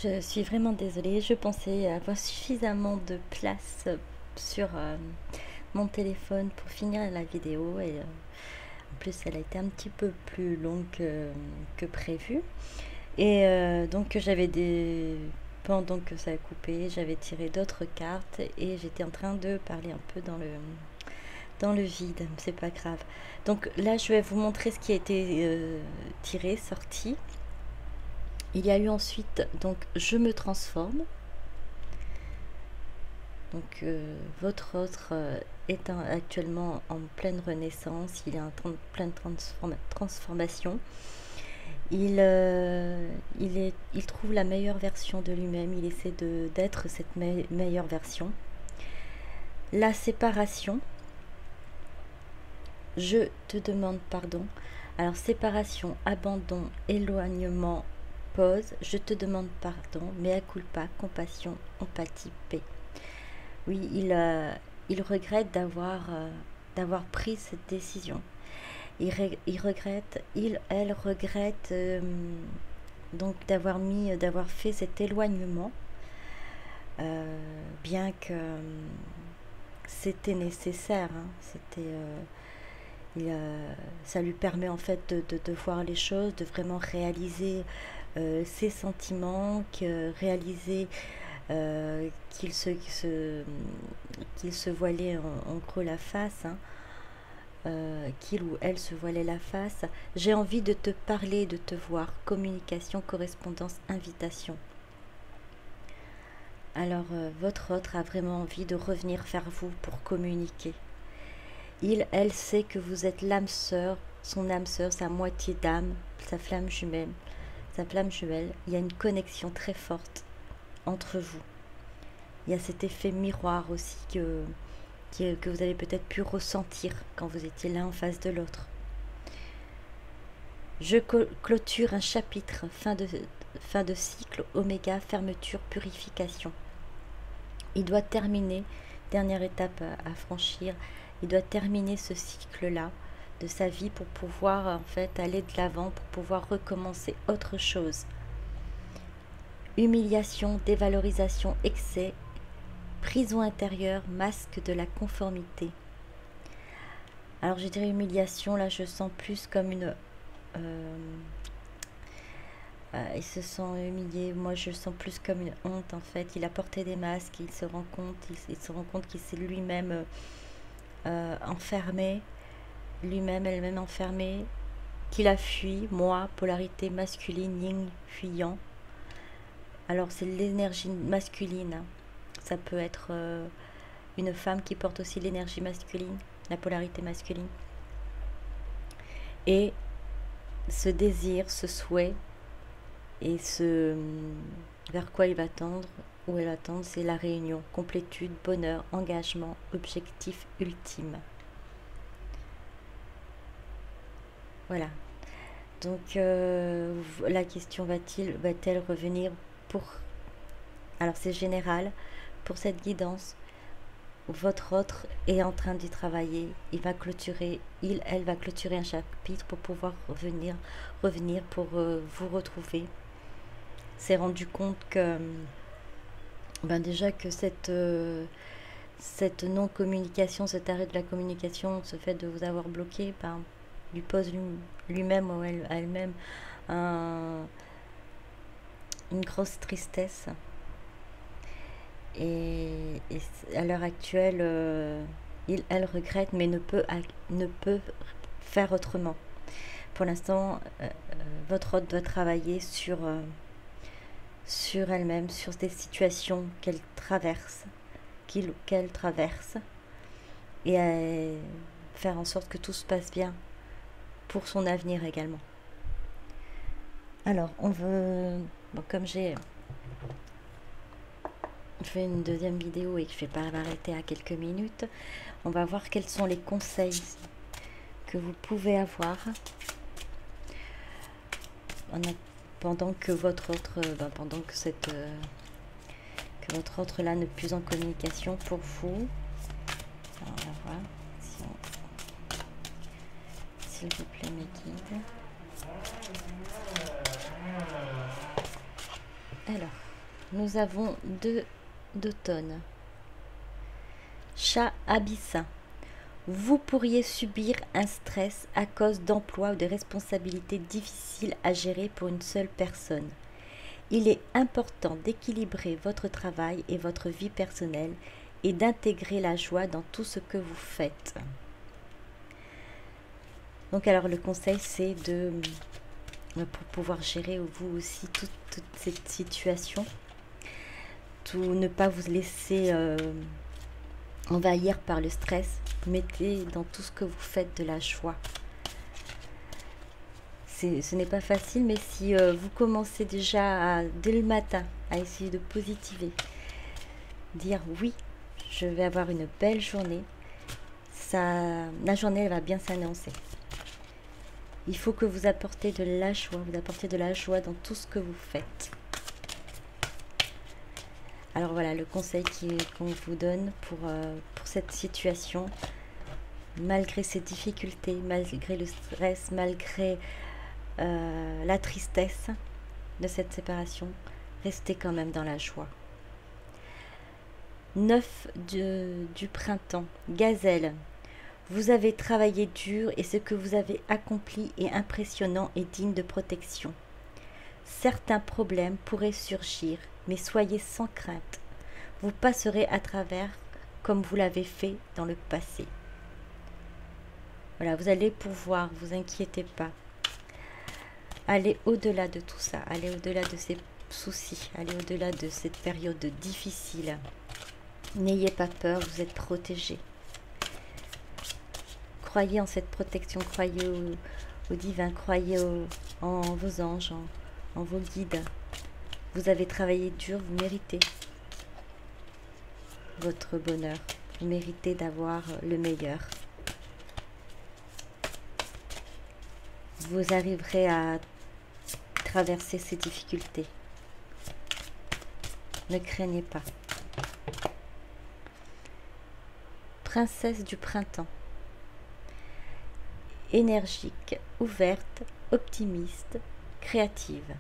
Je suis vraiment désolée, je pensais avoir suffisamment de place sur mon téléphone pour finir la vidéo et en plus elle a été un petit peu plus longue que prévu et donc j'avais pendant que ça a coupé, j'avais tiré d'autres cartes et j'étais en train de parler un peu dans le vide, c'est pas grave. Donc là je vais vous montrer ce qui a été tiré, sorti. Il y a eu ensuite, donc, je me transforme. Donc, votre autre est actuellement en pleine renaissance. Il est en pleine transformation. Il trouve la meilleure version de lui-même. Il essaie d'être cette meilleure version. La séparation. Je te demande pardon. Alors, séparation, abandon, éloignement, pause. Je te demande pardon. Mea culpa, compassion, empathie, paix. Oui, il regrette d'avoir pris cette décision. Il regrette, elle regrette donc d'avoir fait cet éloignement, bien que c'était nécessaire. Hein, ça lui permet en fait de voir les choses, de vraiment réaliser ses sentiments, réaliser qu'il se voilait en gros la face, hein, qu'il ou elle se voilait la face. J'ai envie de te parler, de te voir. Communication, correspondance, invitation. Alors, votre autre a vraiment envie de revenir vers vous pour communiquer. Elle sait que vous êtes l'âme sœur, son âme sœur, sa moitié d'âme, sa flamme jumelle. Sa flamme jumelle. Il y a une connexion très forte entre vous. Il y a cet effet miroir aussi que vous avez peut-être pu ressentir quand vous étiez l'un en face de l'autre. Je clôture un chapitre, fin de cycle, oméga, fermeture, purification. Il doit terminer, dernière étape à franchir, il doit terminer ce cycle-là de sa vie pour pouvoir en fait aller de l'avant, pour pouvoir recommencer autre chose. Humiliation, dévalorisation, excès, prison intérieure, masque de la conformité. Alors je dirais humiliation, là je sens plus comme une... il se sent humilié, moi je sens plus comme une honte en fait. Il a porté des masques, il se rend compte qu'il s'est lui-même enfermé, elle-même enfermée, qu'il a fui, moi, polarité masculine, yin, fuyant. Alors c'est l'énergie masculine, hein. Ça peut être une femme qui porte aussi l'énergie masculine, la polarité masculine. Et ce désir, ce souhait, et vers quoi il va tendre, où elle va tendre, c'est la réunion, complétude, bonheur, engagement, objectif ultime. Voilà. Donc la question va-t-elle revenir pour... Alors c'est général, pour cette guidance. Votre autre est en train d'y travailler. Elle va clôturer un chapitre pour pouvoir revenir pour vous retrouver. S'est rendu compte que déjà que cette non-communication, cet arrêt de la communication, ce fait de vous avoir bloqué, lui pose lui-même ou elle-même une grosse tristesse. Et à l'heure actuelle, elle regrette, mais ne peut faire autrement. Pour l'instant, votre hôte doit travailler sur elle-même, sur des situations qu'elle traverse, qu'elle traverse, et faire en sorte que tout se passe bien pour son avenir également. Alors, comme j'ai fait une deuxième vidéo et que je vais pas m'arrêter à quelques minutes, on va voir quels sont les conseils que vous pouvez avoir pendant que votre autre votre autre là n'est plus en communication pour vous. Alors, on va voir s'il vous plaît mes guides. Alors nous avons 2 d'automne. Chat abyssin. Vous pourriez subir un stress à cause d'emplois ou de responsabilités difficiles à gérer pour une seule personne. Il est important d'équilibrer votre travail et votre vie personnelle et d'intégrer la joie dans tout ce que vous faites. Donc alors le conseil c'est pour pouvoir gérer vous aussi toute cette situation, ne pas vous laisser envahir par le stress. Mettez dans tout ce que vous faites de la joie. Ce n'est pas facile, mais si vous commencez déjà dès le matin à essayer de positiver, dire oui, je vais avoir une belle journée, la journée elle va bien s'annoncer. Il faut que vous apportez de la joie, dans tout ce que vous faites. Alors voilà le conseil qu'on vous donne pour cette situation. Malgré ces difficultés, malgré le stress, malgré la tristesse de cette séparation, restez quand même dans la joie. 9 du printemps. Gazelle. Vous avez travaillé dur et ce que vous avez accompli est impressionnant et digne de protection. Certains problèmes pourraient surgir, mais soyez sans crainte. Vous passerez à travers comme vous l'avez fait dans le passé. Voilà, vous allez pouvoir, vous inquiétez pas. Allez au-delà de tout ça, allez au-delà de ces soucis, allez au-delà de cette période difficile. N'ayez pas peur, vous êtes protégés. Croyez en cette protection, croyez au divin, croyez en vos anges, en vos guides. Vous avez travaillé dur, vous méritez votre bonheur, vous méritez d'avoir le meilleur. Vous arriverez à traverser ces difficultés. Ne craignez pas. Princesse du printemps. Énergique, ouverte, optimiste, créative.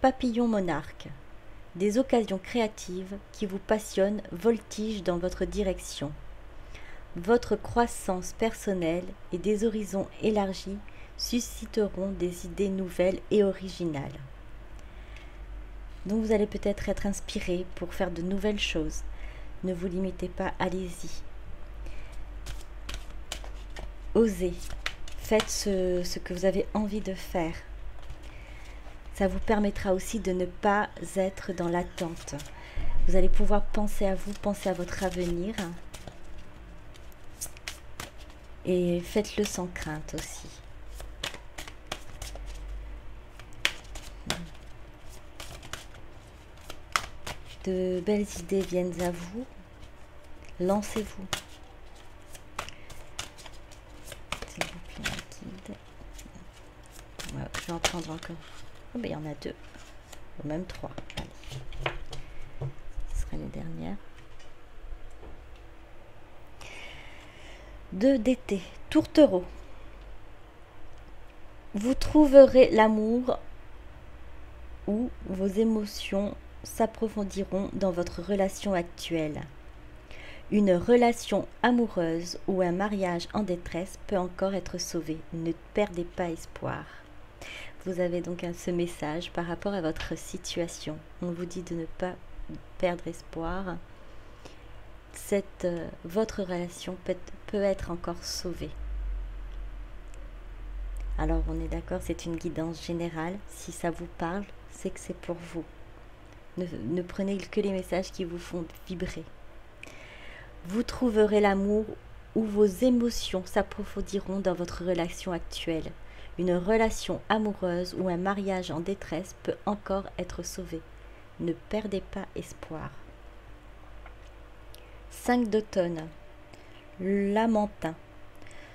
Papillon monarque. Des occasions créatives qui vous passionnent voltigent dans votre direction. Votre croissance personnelle et des horizons élargis susciteront des idées nouvelles et originales. Donc vous allez peut-être être inspiré pour faire de nouvelles choses. Ne vous limitez pas, allez-y. Osez, faites ce que vous avez envie de faire. Ça vous permettra aussi de ne pas être dans l'attente. Vous allez pouvoir penser à vous, penser à votre avenir. Et faites-le sans crainte aussi. De belles idées viennent à vous. Lancez-vous. S'il vous plaît, guide. Ouais, je vais en prendre encore. Oh, ben, il y en a 2. Ou même 3. Allez. Ce sera les dernières. 2 d'été. Tourtereau. Vous trouverez l'amour où vos émotions s'approfondiront dans votre relation actuelle. Une relation amoureuse ou un mariage en détresse peut encore être sauvé. Ne perdez pas espoir. Vous avez donc ce message par rapport à votre situation. On vous dit de ne pas perdre espoir. Votre relation peut être encore sauvée. Alors on est d'accord, c'est une guidance générale. Si ça vous parle, c'est que c'est pour vous. Ne prenez que les messages qui vous font vibrer. Vous trouverez l'amour où vos émotions s'approfondiront dans votre relation actuelle. Une relation amoureuse ou un mariage en détresse peut encore être sauvé. Ne perdez pas espoir. 5 d'automne. Lamentin.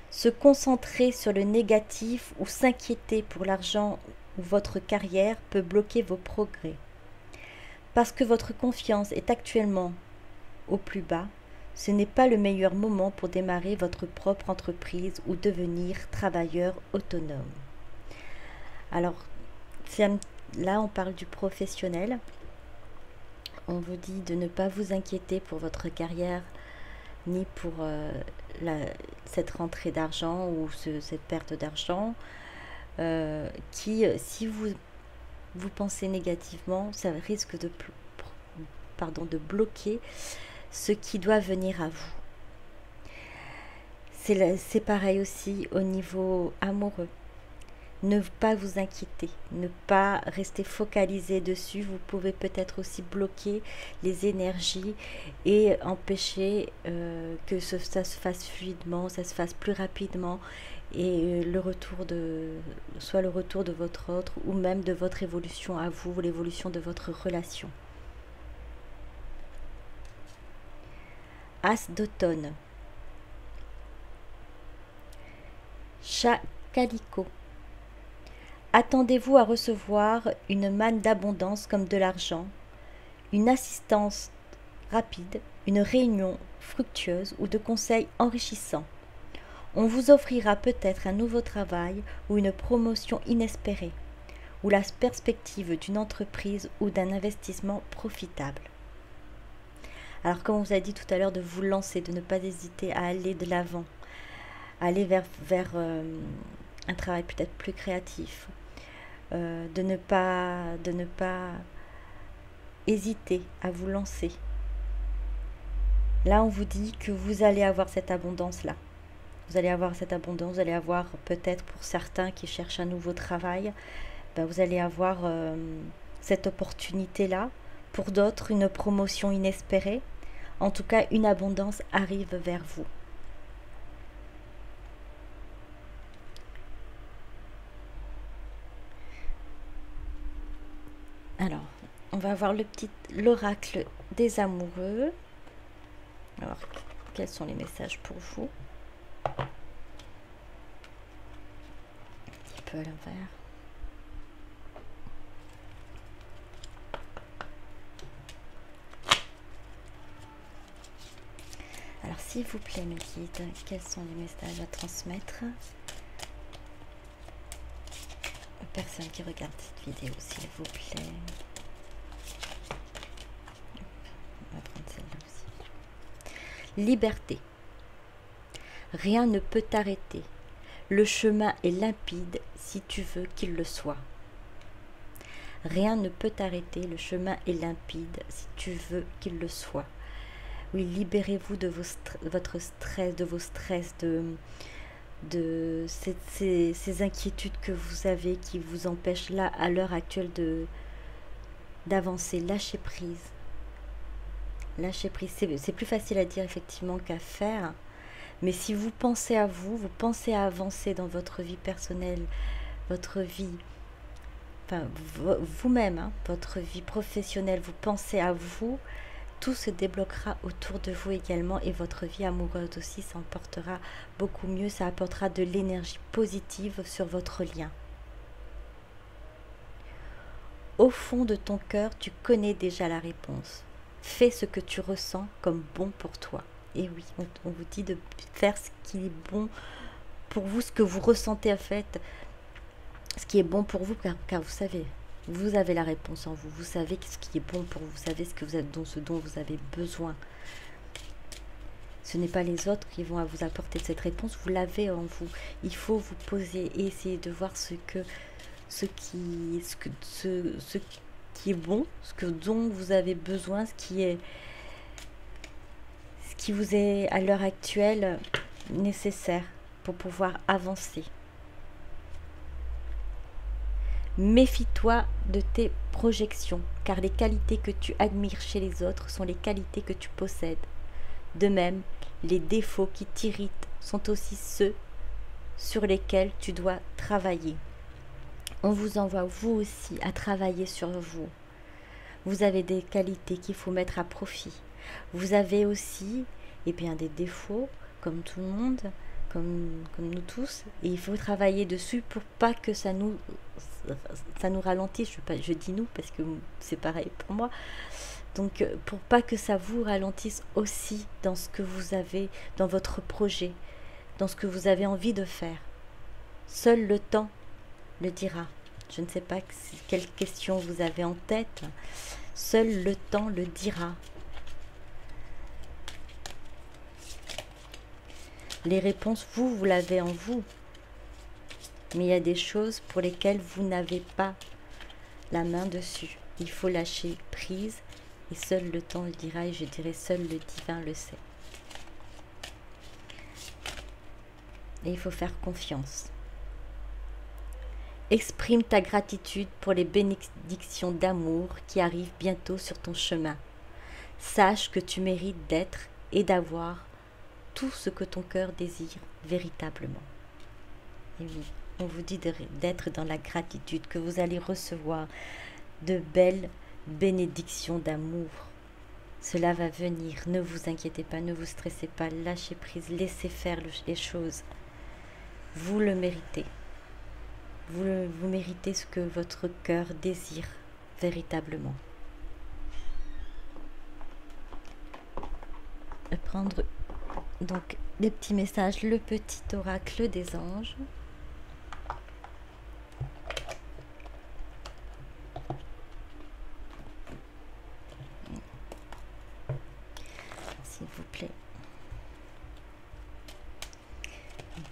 Se concentrer sur le négatif ou s'inquiéter pour l'argent ou votre carrière peut bloquer vos progrès. Parce que votre confiance est actuellement au plus bas, ce n'est pas le meilleur moment pour démarrer votre propre entreprise ou devenir travailleur autonome. Alors, là on parle du professionnel. On vous dit de ne pas vous inquiéter pour votre carrière, ni pour cette rentrée d'argent ou cette perte d'argent, si vous pensez négativement, ça risque de bloquer ce qui doit venir à vous. C'est pareil aussi au niveau amoureux. Ne pas vous inquiéter, ne pas rester focalisé dessus. Vous pouvez peut-être aussi bloquer les énergies et empêcher que ça se fasse fluidement, ça se fasse plus rapidement, et soit le retour de votre autre, ou même de votre évolution à vous, l'évolution de votre relation. As d'automne. Chat calico. Attendez-vous à recevoir une manne d'abondance comme de l'argent, une assistance rapide, une réunion fructueuse ou de conseils enrichissants. On vous offrira peut-être un nouveau travail ou une promotion inespérée, ou la perspective d'une entreprise ou d'un investissement profitable. Alors, comme on vous a dit tout à l'heure, de vous lancer, de ne pas hésiter à aller de l'avant, aller vers un travail peut-être plus créatif, de ne pas hésiter à vous lancer. Là, on vous dit que vous allez avoir cette abondance-là. Vous allez avoir cette abondance, vous allez avoir peut-être pour certains qui cherchent un nouveau travail, vous allez avoir cette opportunité-là. Pour d'autres, une promotion inespérée. En tout cas, une abondance arrive vers vous. Alors, on va voir l'oracle des amoureux. Alors, quels sont les messages pour vous? Un petit peu à l'envers. Alors, s'il vous plaît, mes guides, quels sont les messages à transmettre aux personnes qui regardent cette vidéo, s'il vous plaît? On va prendre celle-là aussi. Liberté. Rien ne peut t'arrêter. Le chemin est limpide si tu veux qu'il le soit. Rien ne peut t'arrêter. Le chemin est limpide si tu veux qu'il le soit. Oui, libérez-vous de votre stress, de vos stress, de ces inquiétudes que vous avez qui vous empêchent là, à l'heure actuelle, d'avancer. Lâchez prise. Lâchez prise. C'est plus facile à dire effectivement qu'à faire. Mais si vous pensez à vous, vous pensez à avancer dans votre vie personnelle, votre vie, enfin vous-même, votre vie professionnelle, vous pensez à vous, tout se débloquera autour de vous également, et votre vie amoureuse aussi s'en portera beaucoup mieux. Ça apportera de l'énergie positive sur votre lien. Au fond de ton cœur, tu connais déjà la réponse. Fais ce que tu ressens comme bon pour toi. Et oui, on vous dit de faire ce qui est bon pour vous, ce que vous ressentez en fait, ce qui est bon pour vous, car vous savez, vous avez la réponse en vous. Vous savez ce qui est bon pour vous. Vous savez ce dont vous avez besoin. Ce n'est pas les autres qui vont vous apporter cette réponse. Vous l'avez en vous. Il faut vous poser et essayer de voir ce qui est bon, dont vous avez besoin, ce qui vous est à l'heure actuelle nécessaire pour pouvoir avancer. Méfie-toi de tes projections, car les qualités que tu admires chez les autres sont les qualités que tu possèdes. De même, les défauts qui t'irritent sont aussi ceux sur lesquels tu dois travailler. On vous envoie, vous aussi, à travailler sur vous. Vous avez des qualités qu'il faut mettre à profit. Vous avez aussi des défauts, comme tout le monde, comme nous tous, et il faut travailler dessus pour pas que ça nous ralentisse. Je dis nous parce que c'est pareil pour moi. Donc pour pas que ça vous ralentisse aussi dans ce que vous avez, dans votre projet, dans ce que vous avez envie de faire. Seul le temps le dira. Je ne sais pas quelle question vous avez en tête. Seul le temps le dira. Les réponses, vous l'avez en vous. Mais il y a des choses pour lesquelles vous n'avez pas la main dessus. Il faut lâcher prise et seul le temps le dira, et je dirais seul le divin le sait. Et il faut faire confiance. Exprime ta gratitude pour les bénédictions d'amour qui arrivent bientôt sur ton chemin. Sache que tu mérites d'être et d'avoir tout ce que ton cœur désire véritablement. Et oui, on vous dit d'être dans la gratitude, que vous allez recevoir de belles bénédictions d'amour. Cela va venir, ne vous inquiétez pas, ne vous stressez pas, lâchez prise, laissez faire les choses. Vous le méritez. Vous méritez ce que votre cœur désire véritablement. Prendre donc des petits messages, le petit oracle des anges. S'il vous plaît.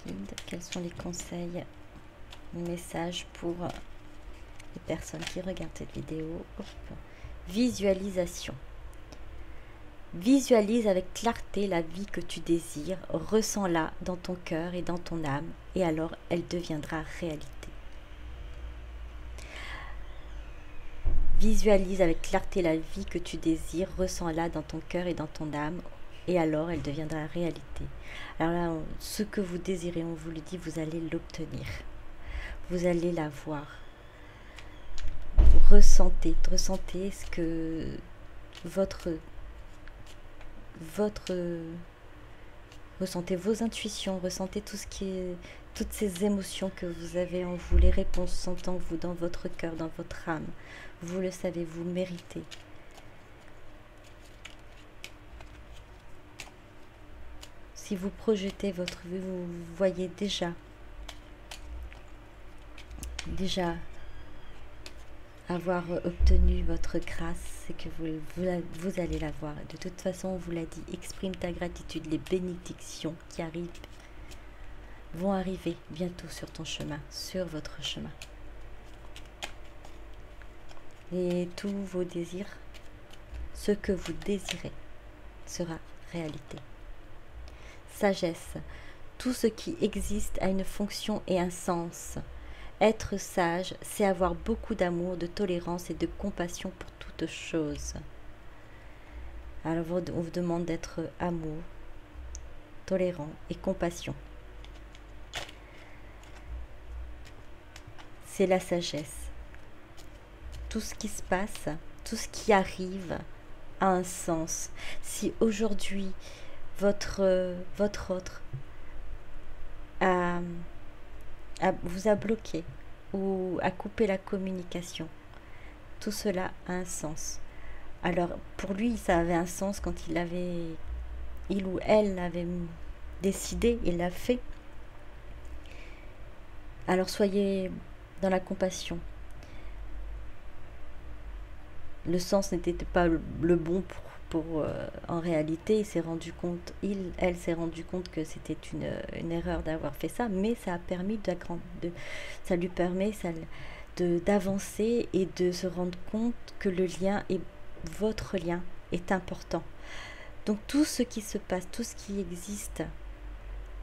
Guide, quels sont les conseils, les messages pour les personnes qui regardent cette vidéo? Hop. Visualisation. Visualise avec clarté la vie que tu désires, ressens-la dans ton cœur et dans ton âme, et alors elle deviendra réalité. Visualise avec clarté la vie que tu désires, ressens-la dans ton cœur et dans ton âme, et alors elle deviendra réalité. Alors là, ce que vous désirez, on vous le dit, vous allez l'obtenir. Vous allez la voir. Ressentez ce que ressentez vos intuitions, ressentez tout ce qui est, toutes ces émotions que vous avez en vous, les réponses sont en vous, dans votre cœur, dans votre âme. Vous le savez, vous le méritez. Si vous projetez votre vie, vous voyez déjà avoir obtenu votre grâce, c'est que vous allez la voir. De toute façon, on vous l'a dit, exprime ta gratitude. Les bénédictions qui arrivent vont arriver bientôt sur ton chemin, sur votre chemin. Et tous vos désirs, ce que vous désirez, sera réalité. Sagesse. Tout ce qui existe a une fonction et un sens. Être sage, c'est avoir beaucoup d'amour, de tolérance et de compassion pour toute chose. Alors on vous demande d'être amour, tolérant et compassion. C'est la sagesse. Tout ce qui se passe, tout ce qui arrive a un sens. Si aujourd'hui votre autre vous a bloqué ou a coupé la communication, tout cela a un sens. Alors pour lui, ça avait un sens quand il ou elle avait décidé, il l'a fait. Alors soyez dans la compassion. Le sens n'était pas le bon en réalité, il s'est rendu compte, elle s'est rendu compte que c'était une erreur d'avoir fait ça, mais ça a permis ça lui permet d'avancer et de se rendre compte que le lien et votre lien est important. Donc tout ce qui se passe, tout ce qui existe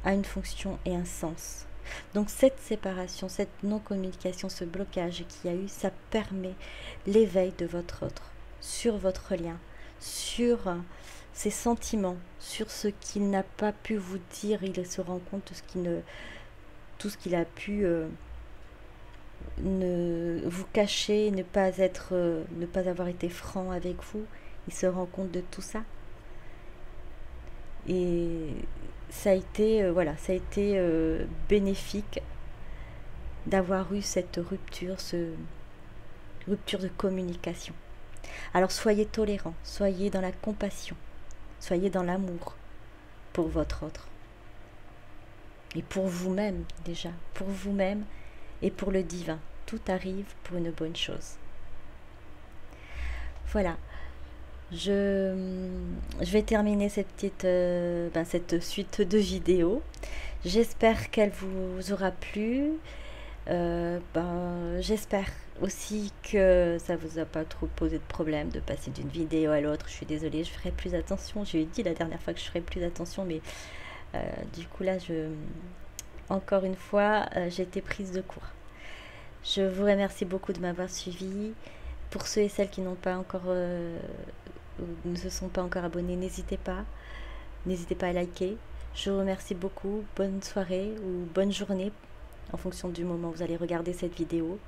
a une fonction et un sens. Donc cette séparation, cette non-communication, ce blocage qu'il y a eu, ça permet l'éveil de votre autre sur votre lien, sur ses sentiments, sur ce qu'il n'a pas pu vous dire. Il se rend compte de tout ce qu'il a pu vous cacher, ne pas avoir été franc avec vous. Il se rend compte de tout ça. Et ça a été bénéfique d'avoir eu cette rupture de communication. Alors soyez tolérants, soyez dans la compassion, soyez dans l'amour pour votre autre. Et pour vous-même déjà, pour vous-même et pour le divin. tout arrive pour une bonne chose. Voilà. Je vais terminer cette petite cette suite de vidéos. J'espère qu'elle vous aura plu. J'espère aussi que ça vous a pas trop posé de problème de passer d'une vidéo à l'autre. Je suis désolée, je ferai plus attention. J'ai dit la dernière fois que je ferai plus attention, mais du coup là, encore une fois, j'ai été prise de court. Je vous remercie beaucoup de m'avoir suivi. Pour ceux et celles qui n'ont pas encore ne se sont pas encore abonnés, n'hésitez pas à liker. Je vous remercie beaucoup. Bonne soirée ou bonne journée en fonction du moment où vous allez regarder cette vidéo.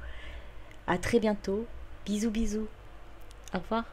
À très bientôt. Bisous bisous. Au revoir.